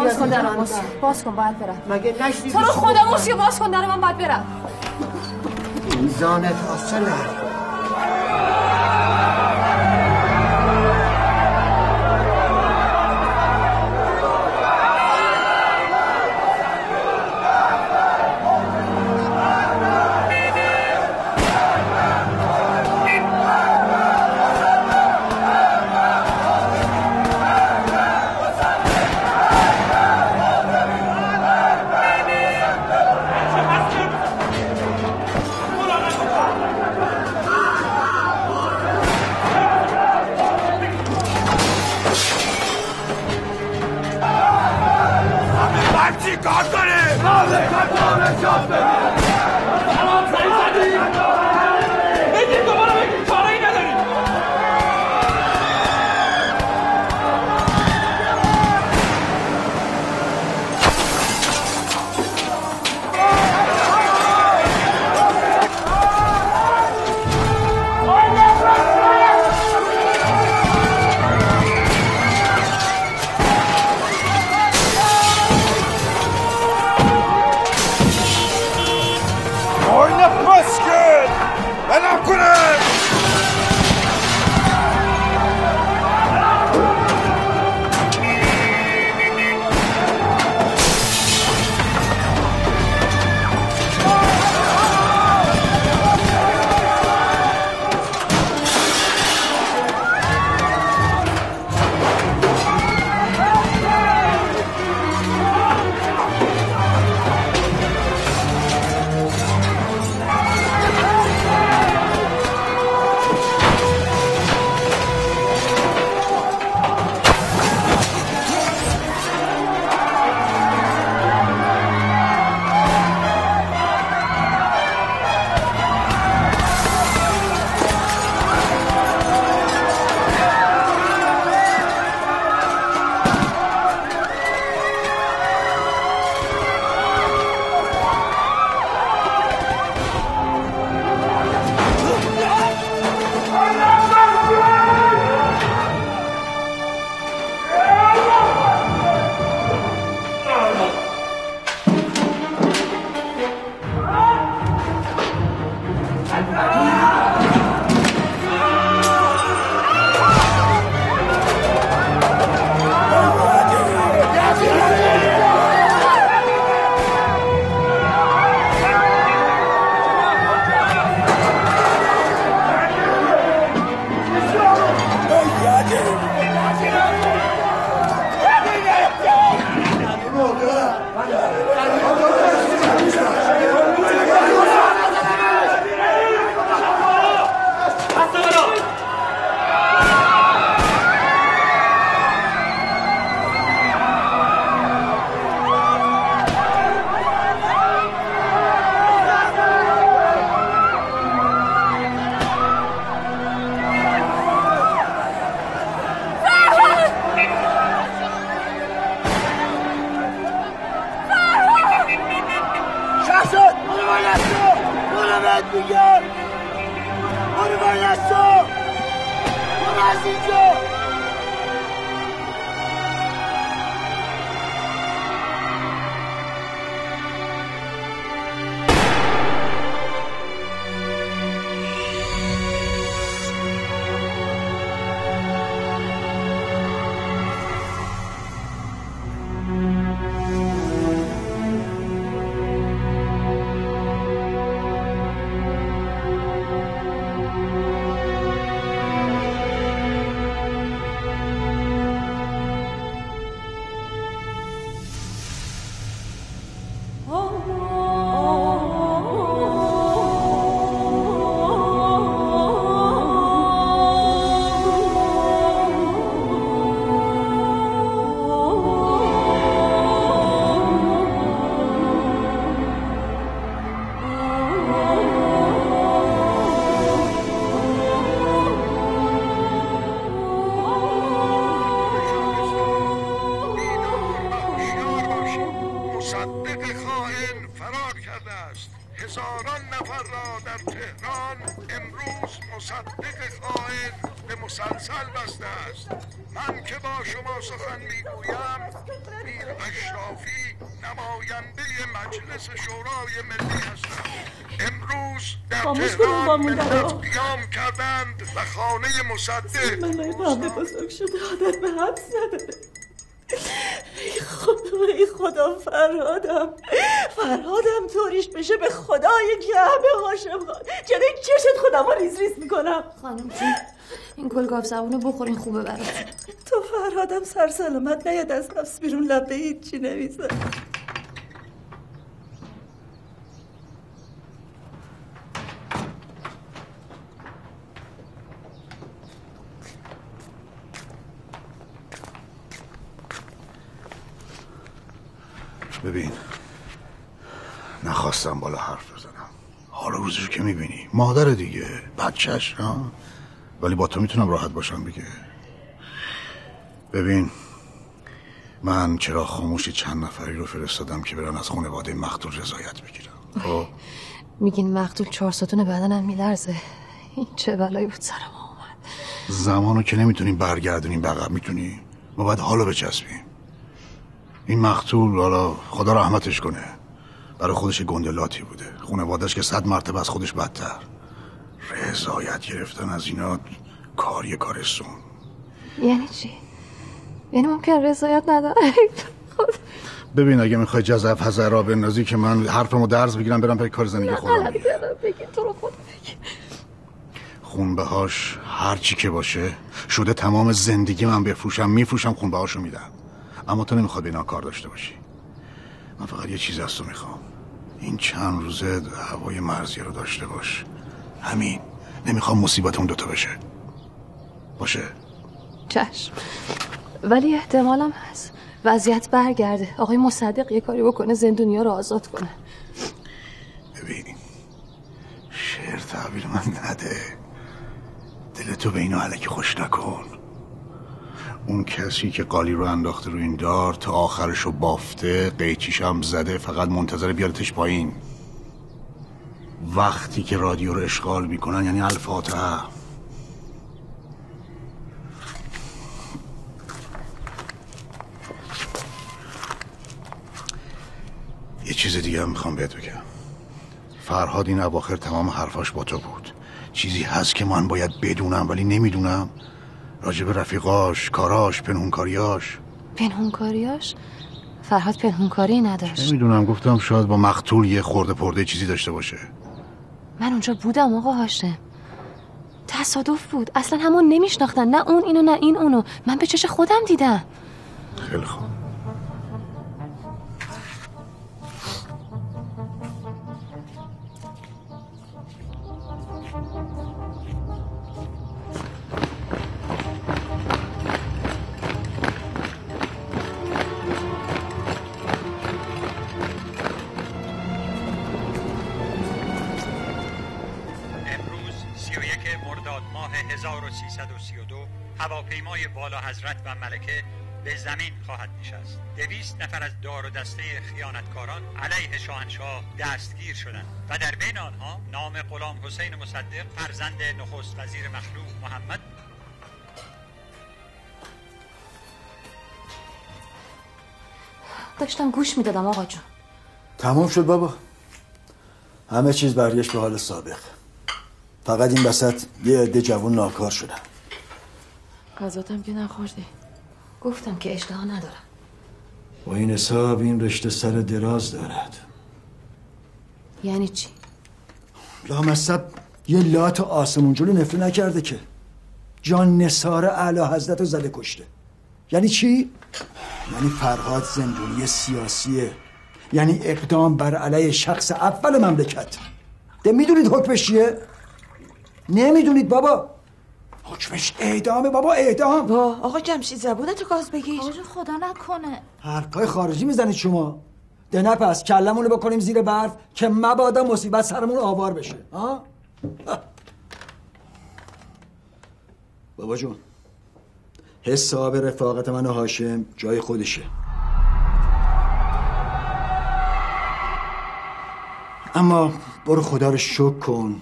Speaker 2: باز کن باید برم.
Speaker 16: مگه نشنیدی؟
Speaker 2: تو رو خدا موسیو باز کن، در من باید برم.
Speaker 16: میزانت حاصله.
Speaker 18: هزاران نفر را در تهران امروز مصدق خائن به مسلسل بسته است. من که با شما سخن میگویم میر اشرافی نماینده مجلس شورای ملی هستم. امروز در تهران ملت قیام کردند و خانه مصدق
Speaker 19: من بنده بزرگ شده عادت به حد زده. ای خدا فرهادم طوریش بشه به خدای کعبه هاشم خان جلوی چشت خودم ها ریز ریز میکنم.
Speaker 2: خانم جون این گلگاف زبونو بخورین خوبه براتون.
Speaker 19: تو فرهادم سر سلامت نیاد از نفس بیرون لبه هیچی نمیزن.
Speaker 9: ببین نخواستم بالا حرف بزنم. حالا روزشو که میبینی مادر دیگه بچهش ها، ولی با تو میتونم راحت باشم دیگه. ببین من چرا خاموش چند نفری رو فرستادم که برن از خانواده مقتول رضایت بگیرن. خب
Speaker 2: میگین مقتول 4 ستون بدنم میلرزه. این چه بلایی بود سرم اومد.
Speaker 9: زمانو که نمیتونیم برگردونیم به عقب، میتونی ما باید حالو بچسبیم. این مقتول حالا خدا رحمتش کنه برای خودش گندلاتی بوده، خانواده‌اش که 100 مرتبه از خودش بدتر. رضایت گرفتن از اینا کارستون.
Speaker 2: یعنی چی؟ یعنی ممکن رضایت نداره؟
Speaker 9: ببین اگه میخوای جزف حذر را بندازی که من حرفمو درز بگیرم برم پای کار زندگی خودم.
Speaker 2: بگی تو رو خود بگی.
Speaker 9: خونبهاش هر چی که باشه شده تمام زندگی من بفروشم، میفروشم، خونبهاشو میدم. اما تو نمیخواد به اینا کار داشته باشی. من فقط یه چیز از تو میخوام، این چند روزه هوای مرزی رو داشته باش. همین. نمیخوام مصیبت اون دوتا بشه. باشه؟
Speaker 2: چشم. ولی احتمالم هست وضعیت برگرده، آقای مصدق یه کاری بکنه زندونیا رو آزاد کنه.
Speaker 9: ببین شعر تحویل من نده، دلتو به اینا الکی خوش نکن. اون کسی که قالی رو انداخته رو این دار تا آخرشو بافته، قیچیش هم زده، فقط منتظر بیارتش پایین. وقتی که رادیو رو اشغال میکنن یعنی الفاتحه. یه چیز دیگه هم میخوام بهت بگم. فرهاد این اواخر تمام حرفاش با تو بود. چیزی هست که من باید بدونم ولی نمیدونم راجب رفیقاش، کاراش، پنهونکاریاش.
Speaker 2: پنهونکاریاش؟ فرهاد پنهونکاری نداشت.
Speaker 9: نمیدونم، گفتم شاید با مقتول یه خورده پرده چیزی داشته باشه.
Speaker 2: من اونجا بودم آقا هاشم، تصادف بود، اصلا همون نمیشناختن، نه اون اینو نه این اونو، من به چش خودم دیدم.
Speaker 9: خیلی خوب.
Speaker 20: ماه 1332 هواپیمای والا حضرت و ملکه به زمین خواهد نشست. 200 نفر از دار و دسته خیانتکاران علیه شاهنشاه دستگیر شدند و در بین آنها نام غلام حسین مصدق فرزند نخست وزیر مخلوع محمد.
Speaker 2: داشتم گوش میدادم آقا جون.
Speaker 3: تمام شد بابا، همه چیز برگشت به حال سابق. فقط این وسط یه عده جوون ناکار شدن.
Speaker 2: غذاتم که نخوردی. گفتم که اشتها ندارم.
Speaker 3: با این حساب این رشته سر دراز دارد.
Speaker 2: یعنی چی؟
Speaker 3: لامصب یه لات آسمون جلو نفره نکرده که جان نثار اعلی حضرت رو زده کشته. یعنی چی؟ یعنی فرهاد زندونی سیاسیه، یعنی اقدام بر علیه شخص اول مملکت. ده میدونید حکمش چیه؟ نمیدونید بابا. حکمش اعدامه بابا، اعدام.
Speaker 19: آقا جمشید زبونتو گاز بگیر.
Speaker 4: آقا خدا نکنه.
Speaker 3: حرفای خارجی میزنید شما. ده نه پس کلمونو بکنیم زیر برف که مبادا مصیبت سرمون آوار بشه. ها؟ بابا جون، حساب رفاقت من و هاشم جای خودشه، اما برو خدا رو شکر کن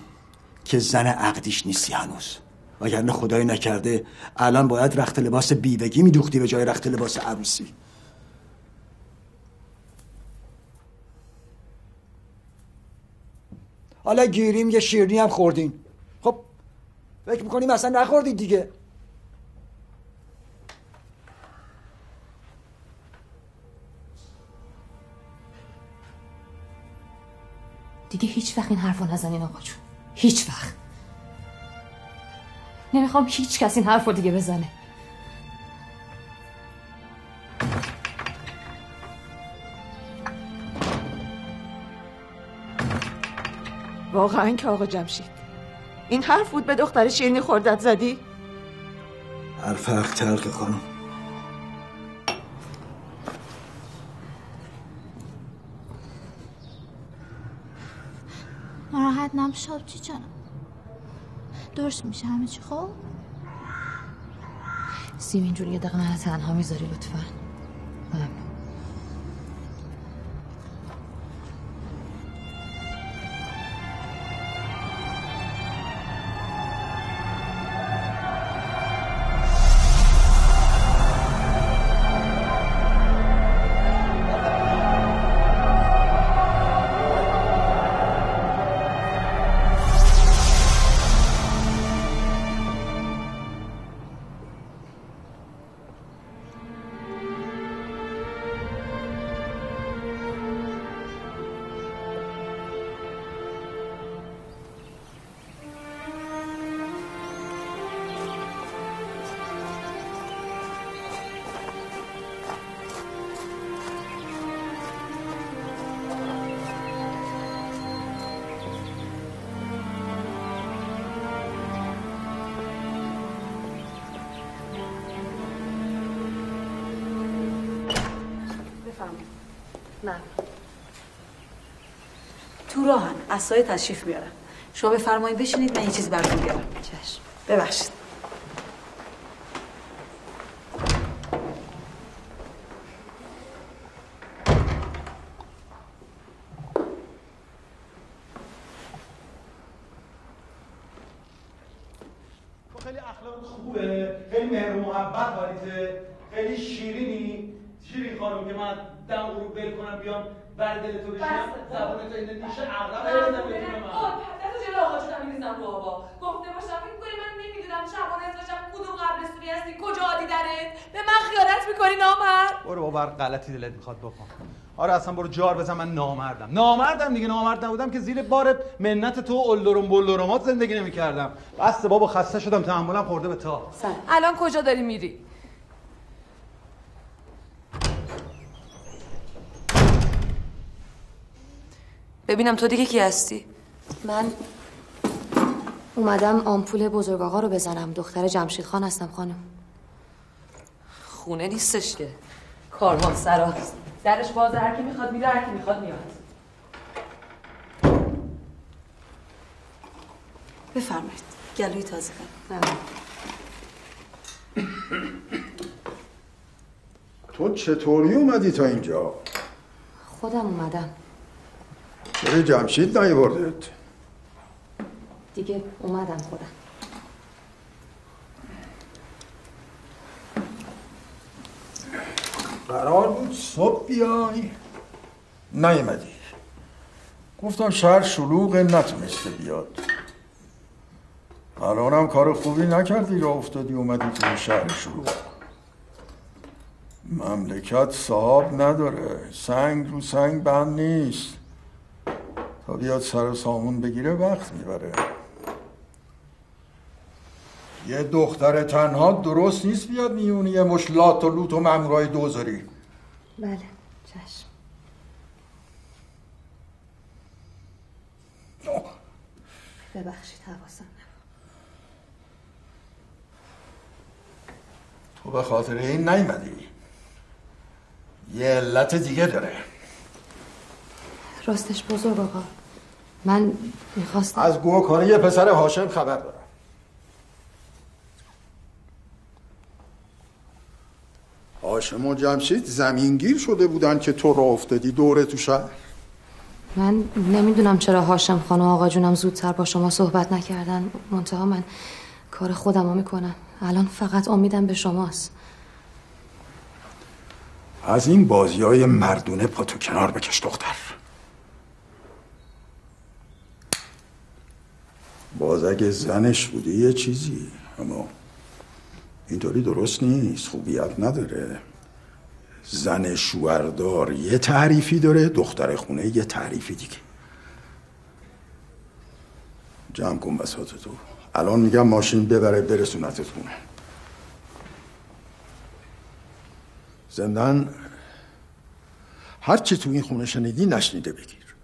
Speaker 3: که زن عقدیش نیستی هنوز، وگرنه خدای نکرده الان باید رخت لباس بیوگی میدوختی به جای رخت لباس عروسی. حالا گیریم یه شیرینی هم خوردین، خب فکر میکنیم اصلا نخوردید دیگه.
Speaker 2: دیگه هیچ وقت این حرفو نزنین آقا جون، هیچ وقت. نمیخوام هیچ کس این حرفو دیگه بزنه.
Speaker 19: واقعا که آقا جمشید این حرف بود به دختر شیرینی خوردت زدی؟
Speaker 3: حرف حق تلخ خانم.
Speaker 4: ناراحت نباش آبجی جانم، درست میشه همه چی. خب
Speaker 2: سیم اینجوری یه دقیقه منو تنها میذاری لطفا؟ ممنون.
Speaker 6: تو راهن عصای تشریف میارم. شما بفرمایید بشینید، من یه چیز براتون بیارم. چشم. ببخشید.
Speaker 15: خیلی اخلاق خوبه، خیلی مهر و محبت واریته، خیلی شیرینی خانم که من دم رو بل کنم بیام بر دل تو بشینم، زبون تو این نیشه عقرب ایرادم بتونه من
Speaker 6: تو جلو آقا جونم میریزم رو آبا. گفته باشم فکر کنی من نمیدونم شبانه ازشم کدوم قبرستونی هستی، کجا عادی درت، به من خیانت میکنی نامرد.
Speaker 15: برو بابا غلطی دلت میخواد بکن. آره اصلا برو جار بزن، من نامردم دیگه. نامرد نبودم که زیر بار منت تو اولدرم بولدرمات زندگی نمیکردم. بس بابا خسته شدم، تحملم خورده به تا.
Speaker 6: الان کجا داری میری؟ ببینم تو دیگه کی هستی؟
Speaker 2: من اومدم آمپول بزرگ آقا رو بزنم. دختر جمشید خان هستم خانم.
Speaker 6: خونه نیستش که، کاروان سراست. درش بازه، هر کی میخواد میره، هر کی میخواد میاد. بفرمایید گلوی تازه کنم.
Speaker 10: تو چطوری اومدی تا اینجا؟
Speaker 2: خودم اومدم.
Speaker 10: چرا جمشید نیاوردت؟
Speaker 2: دیگه اومدم خودم.
Speaker 10: قرار بود صبح بیای نیومدی. گفتم شهر شلوغه نتونسته بیاد. الانم کار خوبی نکردی راه افتادی اومدی تو شهر شلوغ. مملکت صاحب نداره، سنگ رو سنگ بند نیست. تا بیاد سر سامون بگیره وقت میبره. یه دختر تنها درست نیست بیاد میونی یه مش لات و لوت و مامورای دوزاری.
Speaker 2: بله چشم. ببخشید حواسم نبود.
Speaker 10: تو به خاطر این نیومدی. یه علت دیگه داره.
Speaker 2: راستش بزرگ آقا، من میخواستم
Speaker 10: از گوکاره یه پسر هاشم خبر دارم. هاشم و جمشید زمینگیر شده بودن که تو راه افتادی دوره تو شهر.
Speaker 2: من نمیدونم چرا هاشم خان و آقا جونم زودتر با شما صحبت نکردن. منتها من کار خودم رو میکنم. الان فقط امیدم به شماست.
Speaker 10: از این بازی‌های مردونه پاتو کنار بکش دختر. باز اگه زنش بودی یه چیزی، اما اینطوری درست نیست، خوبیت نداره. زن شوهردار یه تعریفی داره، دختر خونه یه تعریفی دیگه. جمع کن بساطتو. الان میگم ماشین ببره برسونتت خونه. زندن هر چی تو این خونه شنیدی نشنیده بگیر.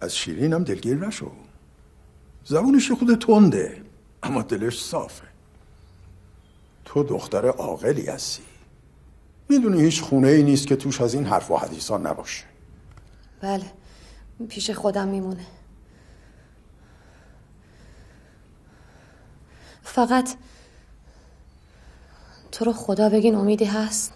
Speaker 10: از شیرین هم دلگیر نشو. زبونش خود تنده اما دلش صافه. تو دختر عاقلی هستی، میدونی هیچ خونه ای نیست که توش از این حرف و حدیثا نباشه.
Speaker 2: بله، پیش خودم میمونه. فقط تو رو خدا بگین امیدی هست؟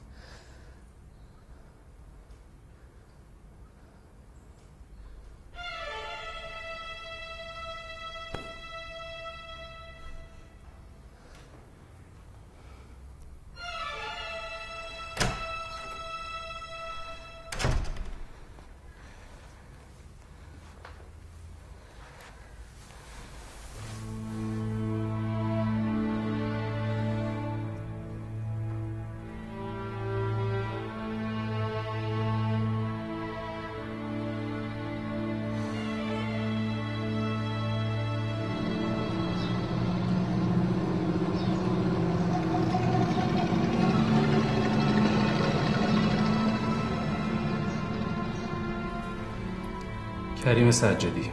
Speaker 17: کریم سجادی.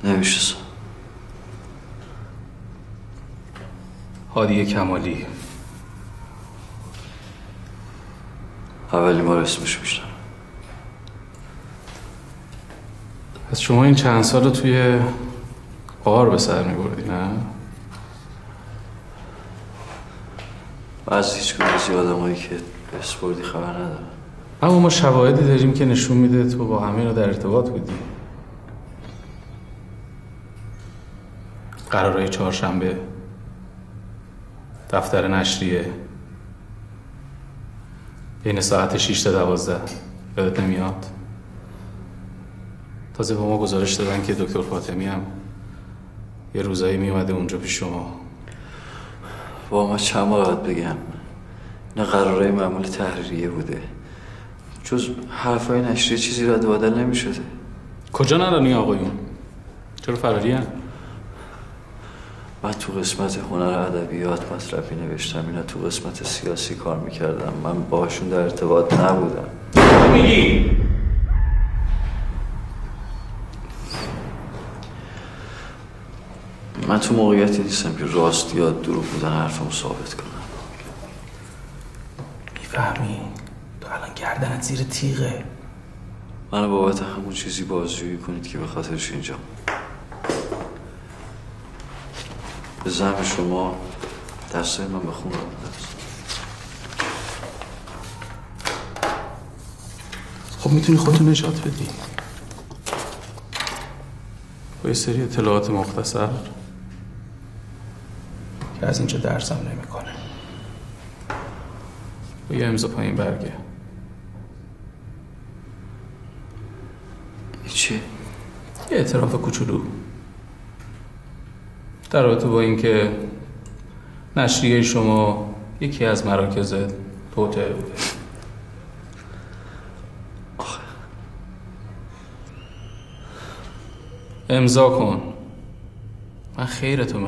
Speaker 11: نمیشناسم.
Speaker 17: هادی کمالی.
Speaker 11: اولی بار اسمش میشنم.
Speaker 17: پس شما این چند سال رو توی غار به سر میبردی نه؟
Speaker 11: از هیچ کنه از آدمایی که اسپوردی خبر ندارم.
Speaker 17: اما ما شواهدی داریم که نشون میده تو با همه رو در ارتباط بودی. قرارهای چهارشنبه، دفتر نشریه، بین ساعت 6 تا 12. یادت نمیاد؟ تازه به ما گزارش دادن که دکتر فاطمی هم یه روزایی میومده اونجا پیش شما.
Speaker 11: با ما چند بار باید بگم نه قرارهای معمول تحریریه بوده. جز حرفای نشریه چیزی رد و بدل نمی‌شده.
Speaker 17: کجا ندانی آقایون؟ چرا فراری هم؟
Speaker 11: من تو قسمت هنر ادبیات مطلبی نوشتم، اینا تو قسمت سیاسی کار میکردم. من باهاشون در ارتباط نبودم.
Speaker 17: میگی؟
Speaker 11: من تو موقعیتی نیستم که راست یا دروغ بودن حرفمو ثابت کنم.
Speaker 7: میفهمی؟ تو الان گردنت زیر تیغه.
Speaker 11: منو بابت همون چیزی بازجویی کنید که به خاطرش اینجا. به زعم شما دستای من به خون آمده است.
Speaker 17: خب میتونی خودتو نجات بدی با یه سری اطلاعات مختصر که از اینجا درسم نمیکنه، با یه امضا پایین برگه.
Speaker 11: چی؟
Speaker 17: یه اعتراف کوچولو در رابطه با اینکه نشریه شما یکی از مراکز توطئه بوده. امضا کن. من خیرتو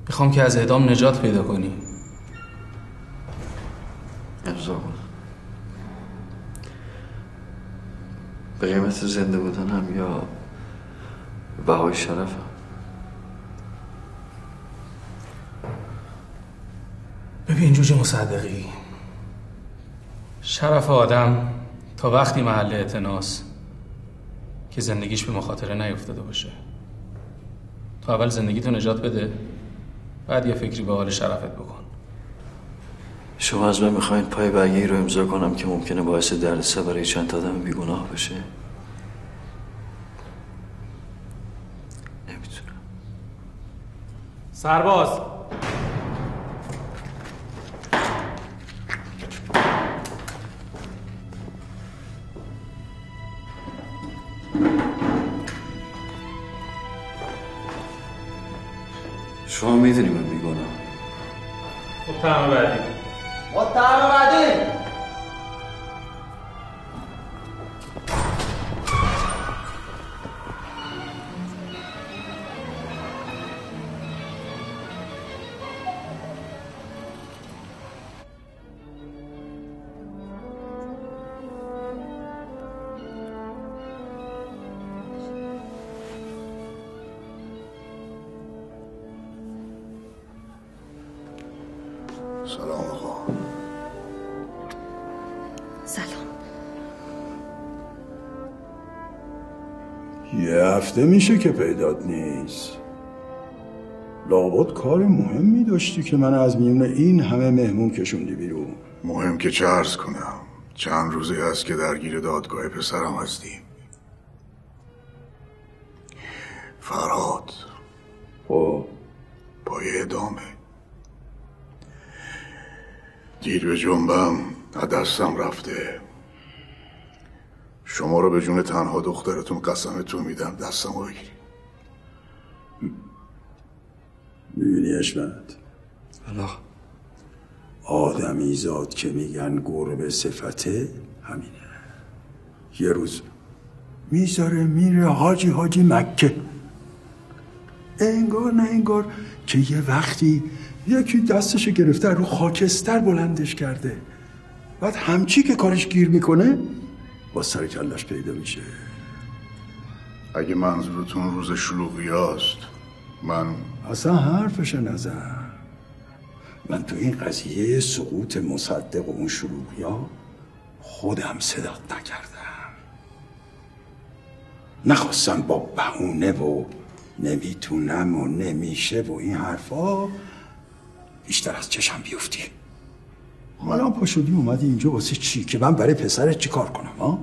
Speaker 17: میخوام که از اعدام نجات پیدا کنی.
Speaker 11: امضا کن. به قیمت زنده بودنم یا بهای شرفم؟
Speaker 17: ببین جوجه مصدقی، شرف آدم تا وقتی محل اعتناست که زندگیش به مخاطره نیفتاده باشه. تو اول زندگیتو نجات بده، بعد یه فکری به حال شرفت بکن.
Speaker 11: شما از من میخواین پای برگه‌ای رو امضا کنم که ممکنه باعث دردسر برای چند تا آدم بیگناه بشه؟ نمیتونم.
Speaker 17: سرباز
Speaker 11: شما میدونی من بیگناه.
Speaker 17: متهم بعدی.
Speaker 13: متهم بعدی.
Speaker 9: سلام آقا.
Speaker 2: سلام.
Speaker 10: یه هفته میشه که پیدات نیست. لابد کار مهمی داشتی که من از میون این همه مهمون کشوندی بیرون.
Speaker 9: مهم که چه عرض کنم، چند روزی هست که درگیر دادگاه پسرم هستیم. فرهاد پای اعدامه. دیر به جنبم از دستم رفته. شما رو به جون تنها دخترتون قسمتون میدم دستم رو بگیری.
Speaker 10: میبینی اشمت؟ آدمی زاد که میگن گربه صفته همینه. یه روز میذاره میره حاجی مکه، انگار نه انگار که یه وقتی یکی دستشو گرفته رو خاکستر بلندش کرده، بعد همچی که کارش گیر میکنه با سر کلش پیدا میشه.
Speaker 9: اگه منظورتون روز شلوغی هست، من
Speaker 10: اصلا حرفش نزن. من تو این قضیه سقوط مصدق و اون شلوغی ها خودم صدات نکردم. نخواستم با بهونه و نمیتونم و نمیشه و این حرفا بیشتر از چشم بیفتی. حالا پاشدی اومدی اینجا واسه چی؟ که من برای پسرت چی کار کنم ها؟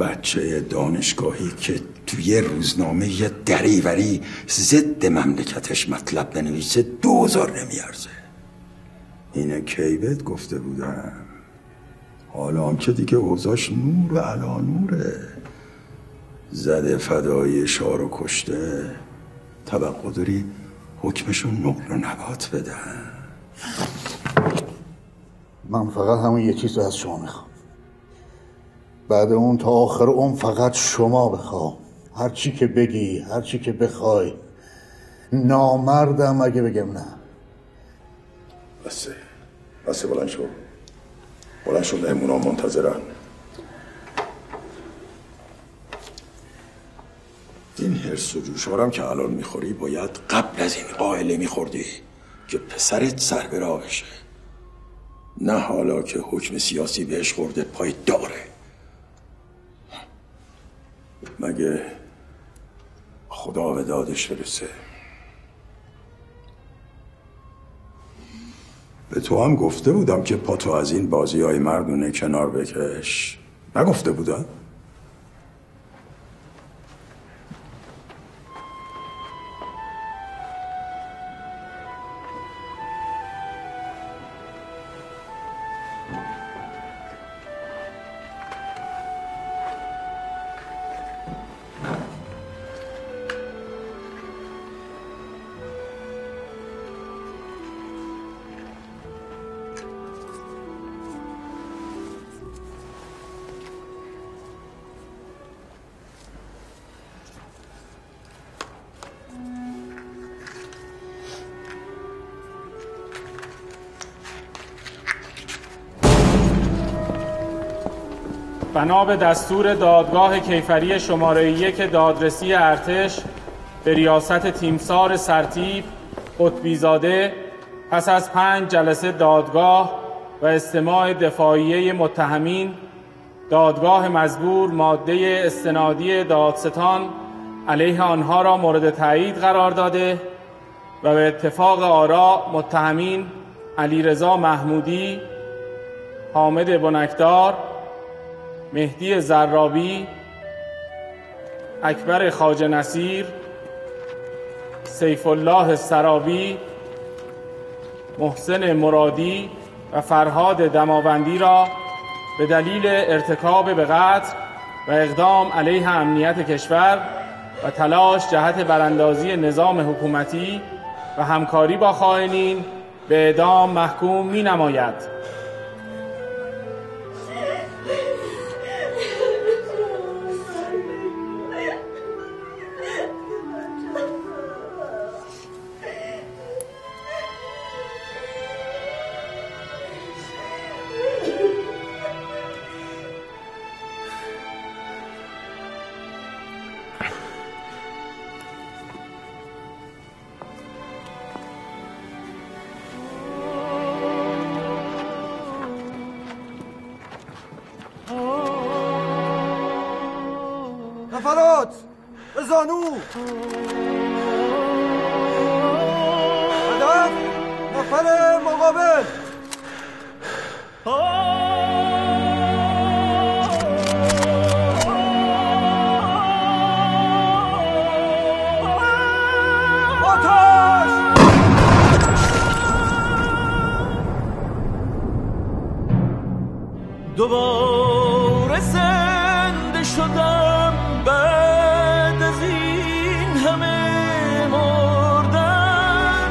Speaker 10: بچه دانشگاهی که توی روزنامه یه دریوری ضد مملکتش مطلب بنویسه 2000 نمیارزه. اینه کی بهت گفته بودم. حالا هم که دیگه اوضاش نور و علا نوره. زده فدای شارو کشته، توقع داری حکمشون نقل و نبات بدن؟
Speaker 9: من فقط همون یه چیز رو از شما میخوام. بعد اون تا آخر عمر فقط شما بخوام. هر چی که بگی، هر چی که بخوای. نامردم اگه بگم نه. بسه بلند شو. بلند شو، مهمونا منتظرن.
Speaker 10: این حرس و جوشارم که الان میخوری باید قبل از این قائله میخوردی که پسرت سر به راه بشه، نه حالا که حکم سیاسی بهش خورده پای داره. مگه خدا به دادش برسه. به تو هم گفته بودم که پاتو از این بازی‌های مردونه کنار بکش. نگفته بودم؟
Speaker 17: بنا به دستور دادگاه کیفری شماره 1 دادرسی ارتش به ریاست تیمسار سرتیپ قطبیزاده، پس از 5 جلسه دادگاه و استماع دفاعیه متهمین، دادگاه مزبور ماده استنادی دادستان علیه آنها را مورد تایید قرار داده و به اتفاق آرا متهمین علیرضا محمودی، حامد بنکدار، مهدی زرابی، اکبر خواجه نصیر، سیف الله سرابی، محسن مرادی و فرهاد دماوندی را به دلیل ارتکاب به قتل و اقدام علیه امنیت کشور و تلاش جهت براندازی نظام حکومتی و همکاری با خائنین به اعدام محکوم می نماید.
Speaker 13: نفرات به زانو، هدف نفر مقابل.
Speaker 21: دوباره زنده شدم بعد از این همه مردن،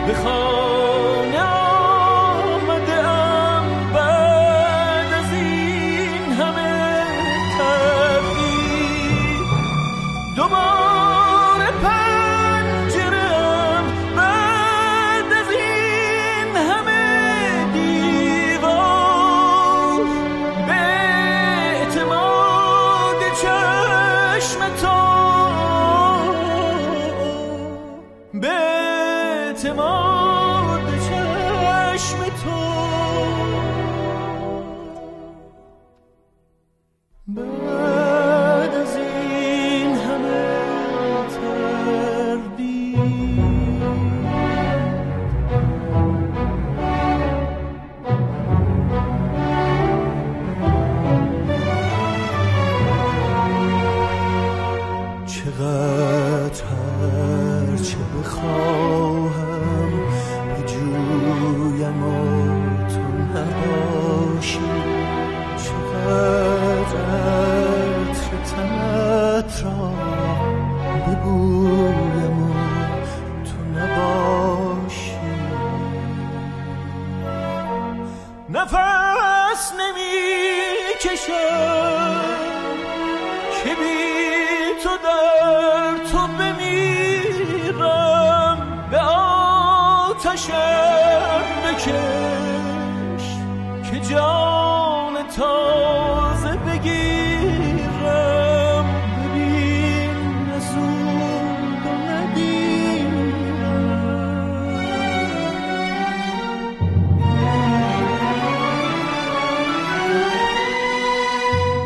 Speaker 21: به خانه آمدم بعد از این همه تبدیل، دوباره پنجرم بعد از این همه دیوار، به اعتماد چشم تو، به اعتماد چشم تو، بعد از این همه تردید. چقدر هرچه بخواهم بجویم و تو نباشی، چقدر عطر تنت را ببویم و تو نباشی، نفس نمی‌کشم که بی تو در تو بمیرم، به آتشم بکش که جان تازه بگیرم، ببین نزود و ندیرم.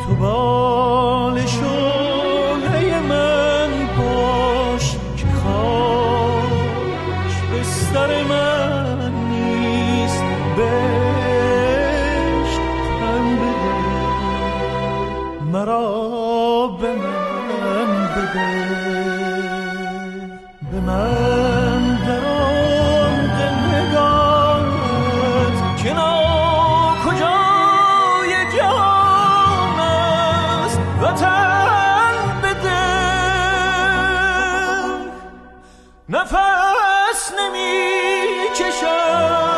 Speaker 21: تو بال شعله من باش که خاک به سر من نیست، بهشت تن بده مرا، به من بده، به من درآمد نگاهت که ناکجای جهان است، وطن بده، نفس نمی‌کشم